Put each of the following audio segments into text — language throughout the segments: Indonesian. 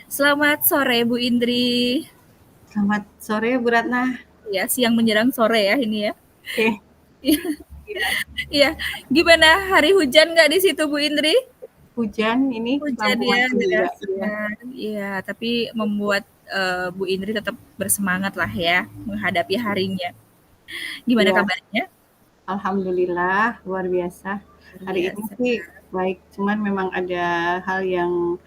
Selamat sore Bu Indri. Selamat sore Bu Ratna. Ya, siang menjelang sore ya ini ya. Oke, Iya, ya. iya. Gimana hari hujan nggak di situ Bu Indri? Hujan ini Hujan lampu ya, mati juga. Iya, derasnya. Iya, tapi membuat Bu Indri tetap bersemangat lah ya menghadapi harinya. Gimana iya. kabarnya? Alhamdulillah luar biasa. Luar Hari ini biasa. sih baik, cuman memang ada hal yang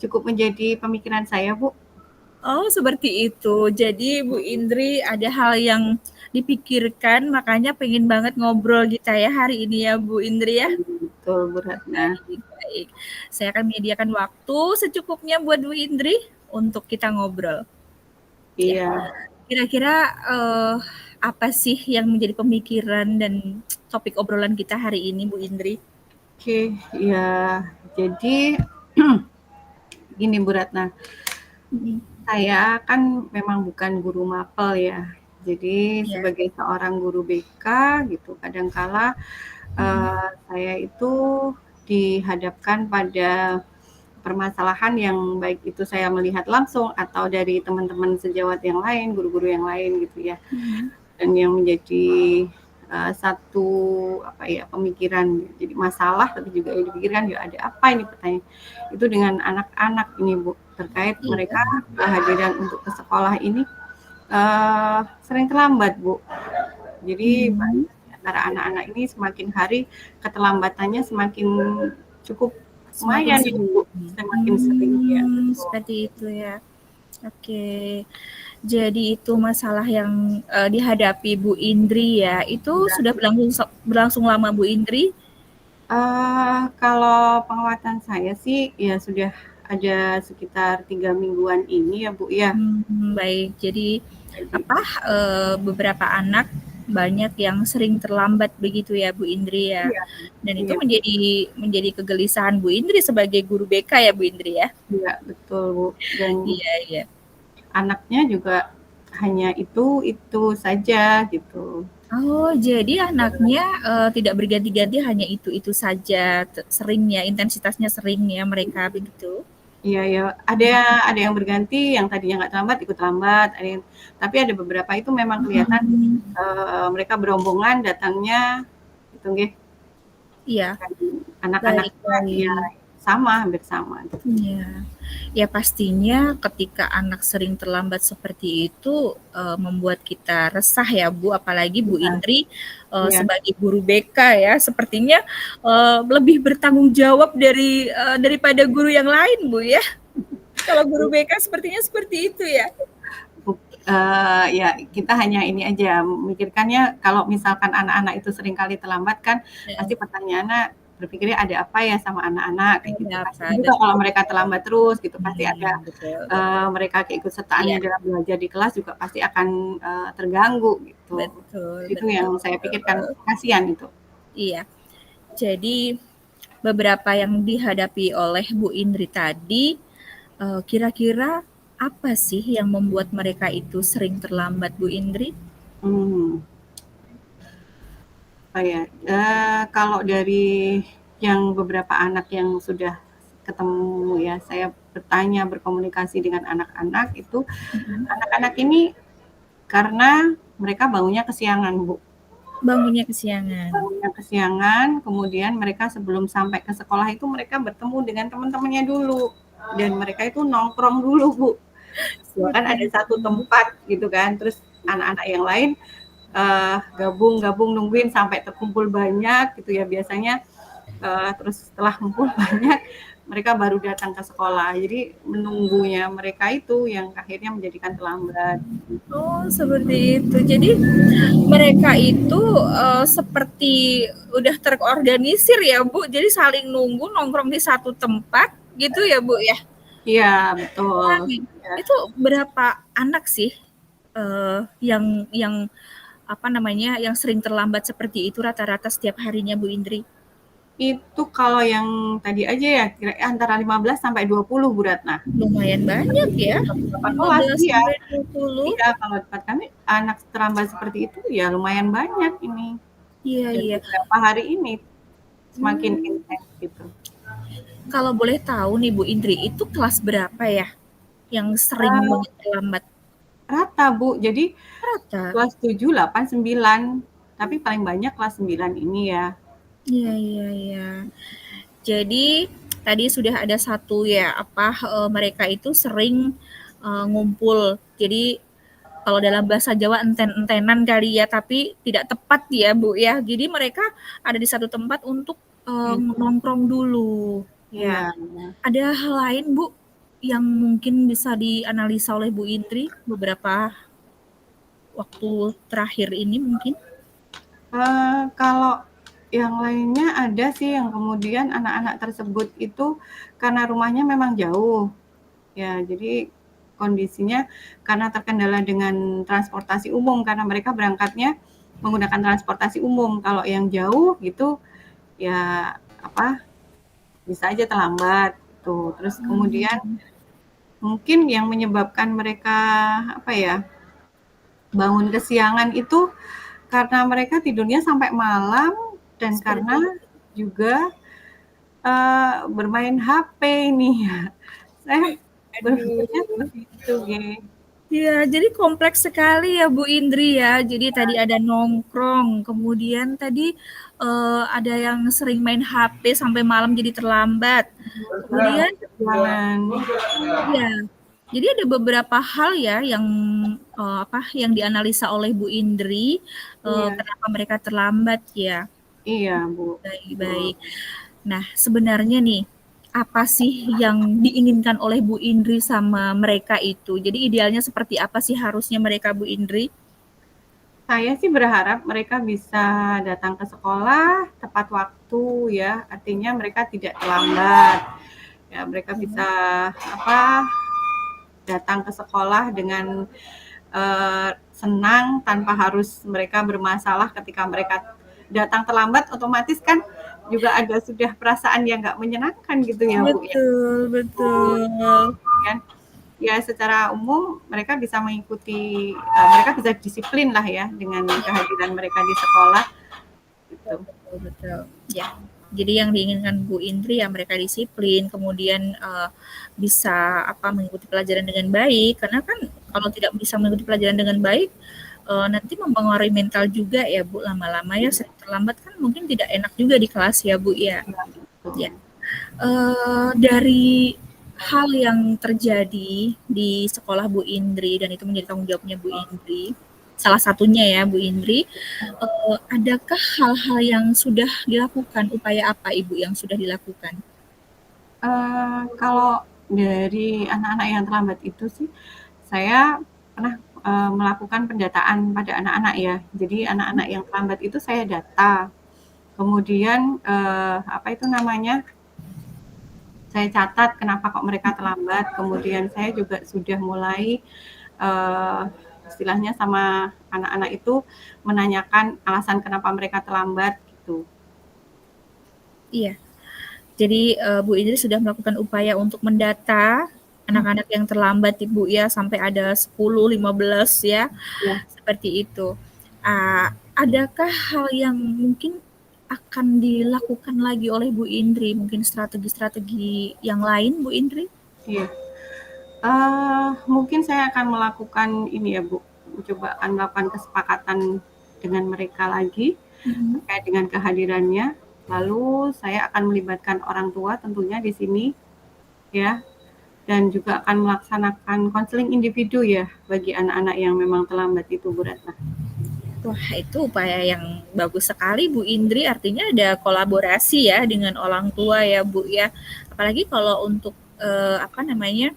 cukup menjadi pemikiran saya, Bu. Oh, seperti itu. Jadi Bu Indri ada hal yang dipikirkan, makanya pengen banget ngobrol kita ya hari ini ya Bu Indri ya. Betul, Bu Ratna. Baik, baik. Saya akan menyediakan waktu secukupnya buat Bu Indri untuk kita ngobrol. Ya, Iya, kira-kira apa sih yang menjadi pemikiran dan topik obrolan kita hari ini, Bu Indri? oke. Iya, jadi gini Bu Ratna, Mm. saya kan memang bukan guru mapel ya. Jadi Ya. sebagai seorang guru BK gitu, kadangkala Mm. saya itu dihadapkan pada permasalahan yang baik itu saya melihat langsung atau dari teman-teman sejawat yang lain, guru-guru yang lain gitu ya. Mm. Dan yang menjadi satu apa ya pemikiran, jadi masalah tapi juga yang dipikirkan ya ada apa ini pertanyaan itu dengan anak-anak ini Bu terkait Iya. mereka kehadiran untuk ke sekolah ini sering terlambat Bu. Jadi Mm. antara anak-anak ini semakin hari keterlambatannya semakin cukup Semakin lumayan ini Bu, sering. semakin sering ya. Seperti itu ya. Oke. Jadi itu masalah yang dihadapi Bu Indri ya. Itu Ya. sudah berlangsung lama Bu Indri? Kalau pengamatan saya sih ya sudah ada sekitar 3 mingguan ini ya Bu ya. Baik. Jadi Jadi apa, beberapa anak banyak yang sering terlambat begitu ya Bu Indri ya? iya, Dan itu iya, menjadi menjadi kegelisahan Bu Indri sebagai guru BK ya Bu Indri ya? iya betul Bu. Dan Iya, iya. anaknya juga hanya itu saja gitu. Oh, jadi anaknya, tidak berganti-ganti hanya itu saja seringnya, intensitasnya sering ya mereka begitu? Iya ya, ada yang berganti, yang tadinya nggak terlambat ikut terlambat, ada yang tapi ada beberapa itu memang kelihatan, Mhm. mereka berombongan datangnya gitu nggih, Iya, dan baik, anak-anaknya ya baik. sama, hampir sama gitu. Iya. Ya pastinya ketika anak sering terlambat seperti itu, membuat kita resah ya Bu, apalagi Bu Iya, Indri, iya, sebagai guru BK ya, sepertinya, lebih bertanggung jawab daripada guru yang lain Bu ya. Kalau guru BK sepertinya seperti itu ya? ya kita hanya ini aja, memikirkannya kalau misalkan anak-anak itu seringkali terlambat kan, Heeh. pasti pertanyaannya berpikirnya ada apa ya sama anak-anak kayak gitu. Ada apa, Kasian juga kalau betul. mereka terlambat terus gitu, pasti ada Betul. mereka keikutsertaannya Iya, dalam belajar di kelas juga pasti akan terganggu gitu. betul, Itu yang betul. saya pikirkan, kasihan itu. Iya. Jadi beberapa yang dihadapi oleh Bu Indri tadi, kira-kira apa sih yang membuat mereka itu sering terlambat Bu Indri? Hmm. Oh ya, kalau dari yang beberapa anak yang sudah ketemu ya, saya bertanya, berkomunikasi dengan anak-anak itu, Mhm. anak-anak ini karena mereka bangunnya kesiangan, Bu. Bangunnya kesiangan. Bangunnya kesiangan, kemudian mereka sebelum sampai ke sekolah itu mereka bertemu dengan teman-temannya dulu. Dan mereka itu nongkrong dulu, Bu. Bahkan Seperti ada satu itu. tempat gitu kan, terus anak-anak yang lain gabung-gabung nungguin sampai terkumpul banyak gitu ya biasanya terus setelah kumpul banyak mereka baru datang ke sekolah jadi menunggunya mereka itu yang akhirnya menjadikan terlambat. Oh, seperti itu. Jadi mereka itu seperti udah terorganisir ya, Bu. Jadi saling nunggu nongkrong di satu tempat gitu ya, Bu ya. Iya betul ya. Itu berapa anak sih yang apa namanya yang sering terlambat seperti itu rata-rata setiap harinya Bu Indri? Itu kalau yang tadi aja ya kira antara 15 sampai 20 Bu Ratna. Lumayan banyak ya, Beberapa kelas 15 iya. sampai 20. Iya kalau tempat kami anak terlambat seperti itu ya lumayan banyak ini Iya, dan iya. beberapa hari ini semakin Hmm. intens gitu. Kalau boleh tahu nih Bu Indri, itu kelas berapa ya? yang sering Eee, banget terlambat? rata, Bu. Jadi Rata? kelas 7, 8, 9, tapi paling banyak kelas 9 ini ya. Iya iya iya. Jadi tadi sudah ada satu ya, apa, mereka itu sering, ngumpul. Jadi kalau dalam bahasa Jawa enten-entenan kali ya, tapi tidak tepat ya, Bu, ya. Jadi mereka ada di satu tempat untuk, Iya nongkrong dulu, ya. iya. Ada hal lain, Bu, yang mungkin bisa dianalisa oleh Bu Indri beberapa waktu terakhir ini mungkin? Kalau yang lainnya ada sih yang kemudian anak-anak tersebut itu karena rumahnya memang jauh, ya jadi kondisinya karena terkendala dengan transportasi umum, karena mereka berangkatnya menggunakan transportasi umum. Kalau yang jauh gitu, ya apa, bisa aja terlambat gitu. Terus kemudian Mmm, mungkin yang menyebabkan mereka, apa ya, bangun kesiangan itu karena mereka tidurnya sampai malam dan seperti karena itu. juga, bermain HP nih ya. Saya berpikirnya Aduh. seperti itu, Ge. Iya, jadi kompleks sekali ya Bu Indri ya. Jadi tadi ada nongkrong, kemudian tadi ada yang sering main HP sampai malam jadi terlambat. Kemudian Jangan. ya, jadi ada beberapa hal ya yang apa yang dianalisa oleh Bu Indri Iya kenapa mereka terlambat ya. iya, Bu, betul. Baik-baik. Nah, sebenarnya nih, apa sih yang diinginkan oleh Bu Indri sama mereka itu? Jadi idealnya seperti apa sih harusnya mereka, Bu Indri? Saya sih berharap mereka bisa datang ke sekolah tepat waktu ya, artinya mereka tidak terlambat. Ya, mereka bisa apa, datang ke sekolah dengan senang tanpa harus mereka bermasalah ketika mereka datang terlambat, otomatis kan juga ada sudah perasaan yang nggak menyenangkan gitu ya, Bu, ya. Betul, betul. Kan ya secara umum mereka bisa mengikuti, mereka bisa disiplin lah ya dengan kehadiran mereka di sekolah Betul, gitu. betul, betul. Ya. Jadi yang diinginkan Bu Indri ya mereka disiplin, kemudian bisa apa mengikuti pelajaran dengan baik. Karena kan kalau tidak bisa mengikuti pelajaran dengan baik, nanti mempengaruhi mental juga ya Bu. Lama-lama ya sering terlambat kan mungkin tidak enak juga di kelas ya Bu ya. Ya, Ya. betul. Dari hal yang terjadi di sekolah Bu Indri dan itu menjadi tanggung jawabnya Bu Indri, salah satunya ya Bu Indri, adakah hal-hal yang sudah dilakukan, upaya apa Ibu yang sudah dilakukan? Kalau dari anak-anak yang terlambat itu sih, saya pernah, melakukan pendataan pada anak-anak ya. Jadi anak-anak yang terlambat itu saya data, kemudian, apa itu namanya, saya catat kenapa kok mereka terlambat, kemudian saya juga sudah mulai, eee, istilahnya sama anak-anak itu menanyakan alasan kenapa mereka terlambat, gitu. Iya, jadi Bu Indri sudah melakukan upaya untuk mendata anak-anak yang terlambat Ibu ya sampai ada 10, 15 ya, Ya. seperti itu. Adakah hal yang mungkin akan dilakukan lagi oleh Bu Indri, mungkin strategi-strategi yang lain Bu Indri? Iya. Mungkin saya akan melakukan ini ya, Bu, coba akan melakukan kesepakatan dengan mereka lagi Mhm. terkait dengan kehadirannya. Lalu saya akan melibatkan orang tua tentunya di sini ya, dan juga akan melaksanakan konseling individu ya bagi anak-anak yang memang terlambat itu, Bu Ratna. Wah, itu upaya yang bagus sekali Bu Indri, artinya ada kolaborasi ya dengan orang tua ya Bu ya. Apalagi kalau untuk apa namanya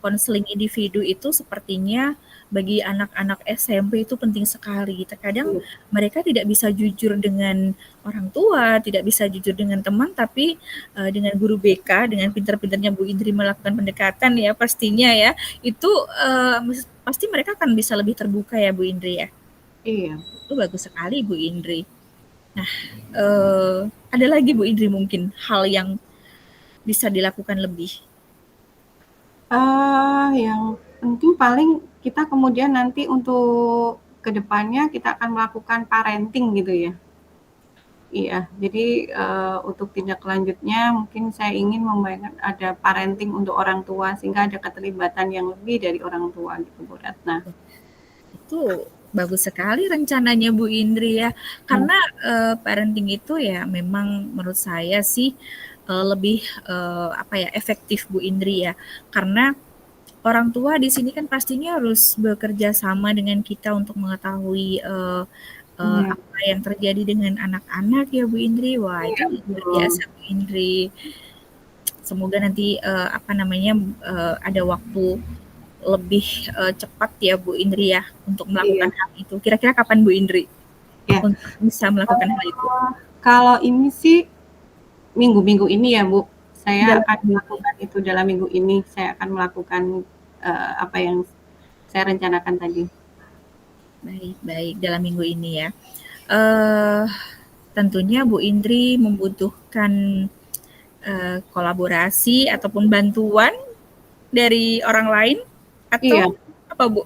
konseling individu itu sepertinya bagi anak-anak SMP itu penting sekali. Terkadang Iya, mereka tidak bisa jujur dengan orang tua, tidak bisa jujur dengan teman, tapi dengan guru BK, dengan pintar-pintarnya Bu Indri melakukan pendekatan ya pastinya ya, itu pasti mereka akan bisa lebih terbuka ya Bu Indri ya. iya. Itu bagus sekali Bu Indri. Nah, eee, ada lagi Bu Indri mungkin hal yang bisa dilakukan lebih? Yang penting paling kita kemudian nanti untuk kedepannya kita akan melakukan parenting gitu ya. Iya, jadi, untuk tindak lanjutnya mungkin saya ingin membayangkan ada parenting untuk orang tua, sehingga ada keterlibatan yang lebih dari orang tua gitu, Bu Ratna. Itu bagus sekali rencananya Bu Indri ya. Mmm, Karena, parenting itu ya memang menurut saya sih, lebih, apa ya, efektif Bu Indri ya. Karena orang tua di sini kan pastinya harus bekerja sama dengan kita untuk mengetahui, iya apa yang terjadi dengan anak-anak ya Bu Indri. Wah itu iya luar betul. biasa Bu Indri. Semoga nanti, apa namanya, ada waktu lebih, cepat ya Bu Indri ya, untuk Iya melakukan hal itu. Kira-kira kapan Bu Indri iya. untuk bisa melakukan hal itu? Kalau ini sih minggu-minggu ini ya, Bu, saya Dalam akan minggu ini? melakukan itu dalam minggu ini, saya akan melakukan, apa yang saya rencanakan tadi. Baik baik, dalam minggu ini ya. Eee, tentunya Bu Indri membutuhkan, kolaborasi ataupun bantuan dari orang lain Iya atau apa Bu?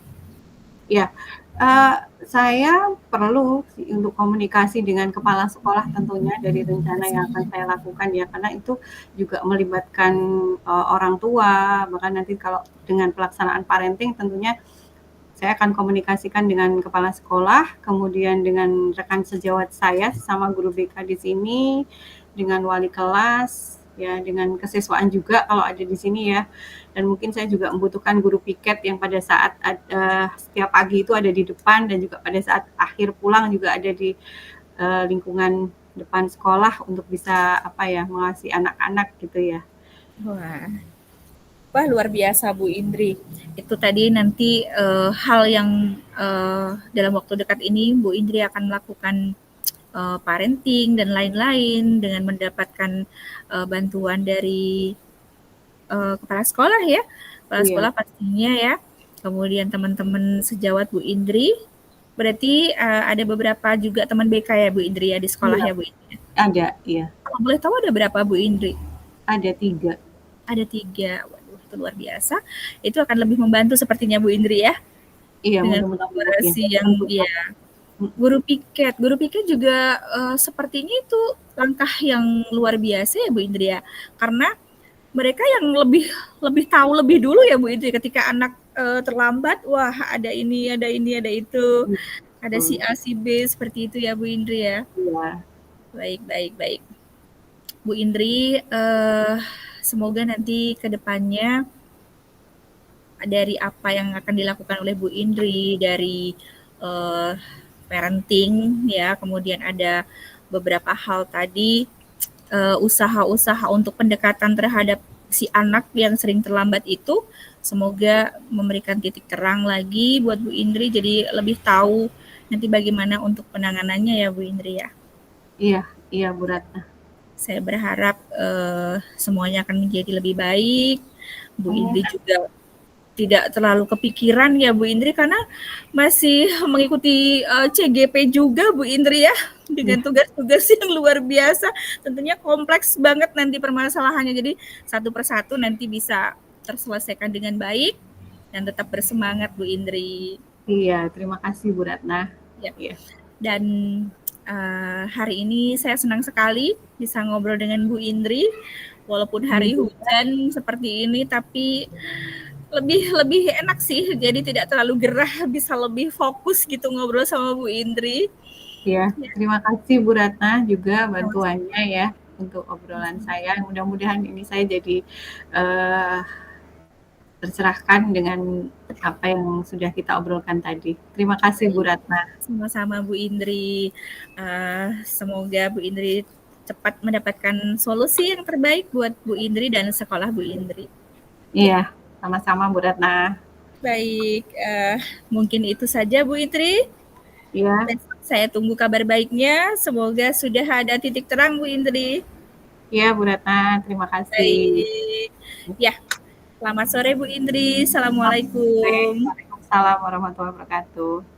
iya, eee, saya perlu sih untuk komunikasi dengan kepala sekolah tentunya dari rencana yang akan saya lakukan ya, karena itu juga melibatkan, orang tua, bahkan nanti kalau dengan pelaksanaan parenting tentunya saya akan komunikasikan dengan kepala sekolah, kemudian dengan rekan sejawat saya sesama guru BK di sini, dengan wali kelas, ya dengan kesiswaan juga kalau ada di sini ya. Dan mungkin saya juga membutuhkan guru piket yang pada saat setiap pagi itu ada di depan dan juga pada saat akhir pulang juga ada di lingkungan depan sekolah untuk bisa apa ya mengawasi anak-anak gitu ya. Wah. Wah, luar biasa Bu Indri. Itu tadi nanti hal yang dalam waktu dekat ini Bu Indri akan melakukan parenting dan lain-lain dengan mendapatkan bantuan dari kepala sekolah ya. Kepala Iya, sekolah pastinya ya. Kemudian teman-teman sejawat Bu Indri. Berarti ada beberapa juga teman BK ya Bu Indri ya di sekolah iya ya Bu Indri. ada, iya Kalau boleh tahu ada berapa Bu Indri? ada 3. Ada 3. Waduh, itu luar biasa. Itu akan lebih membantu sepertinya Bu Indri ya, Iya dengan mudah-mudahan ya. kolaborasi yang Tentu ya saja. Mhm, guru piket juga, sepertinya itu langkah yang luar biasa ya Bu Indri ya, karena mereka yang lebih lebih tahu lebih dulu ya Bu Indri ketika anak, terlambat, wah ada ini, ada itu, iya ada si betul. A, si B, seperti itu ya Bu Indri ya. Iya Baik baik baik. Bu Indri, semoga nanti ke depannya dari apa yang akan dilakukan oleh Bu Indri dari uh, parenting ya, kemudian ada beberapa hal tadi usaha-usaha untuk pendekatan terhadap si anak yang sering terlambat itu semoga memberikan titik terang lagi buat Bu Indri jadi lebih tahu nanti bagaimana untuk penanganannya ya Bu Indri ya. iya iya Bu Ratna. Saya berharap semuanya akan menjadi lebih baik. Bu Amin Indri juga tidak terlalu kepikiran ya Bu Indri karena masih mengikuti CGP juga Bu Indri ya dengan iya tugas-tugas yang luar biasa tentunya kompleks banget nanti permasalahannya jadi satu persatu nanti bisa terselesaikan dengan baik dan tetap bersemangat Bu Indri iya, terima kasih Bu Ratna. ya Iya dan hari ini saya senang sekali bisa ngobrol dengan Bu Indri walaupun iya hari juga. hujan seperti ini tapi lebih lebih enak sih, jadi tidak terlalu gerah, bisa lebih fokus gitu ngobrol sama Bu Indri. Iya, Ya, terima kasih Bu Ratna juga sama-sama. bantuannya ya untuk obrolan saya. Mudah-mudahan ini saya jadi eh, tercerahkan dengan apa yang sudah kita obrolkan tadi. Terima kasih Bu Baik, Ratna. sama-sama Bu Indri. Semoga Bu Indri cepat mendapatkan solusi yang terbaik buat Bu Indri dan sekolah Bu Indri. Ya, Iya, sama-sama Bu Ratna. baik. Mungkin itu saja Bu Indri. Iya, Besok saya tunggu kabar baiknya. Semoga sudah ada titik terang Bu Indri. iya Bu Ratna, terima kasih. Baik. Ya, selamat sore Bu Indri. Selamat sore. Assalamualaikum. Waalaikumsalam warahmatullahi wabarakatuh.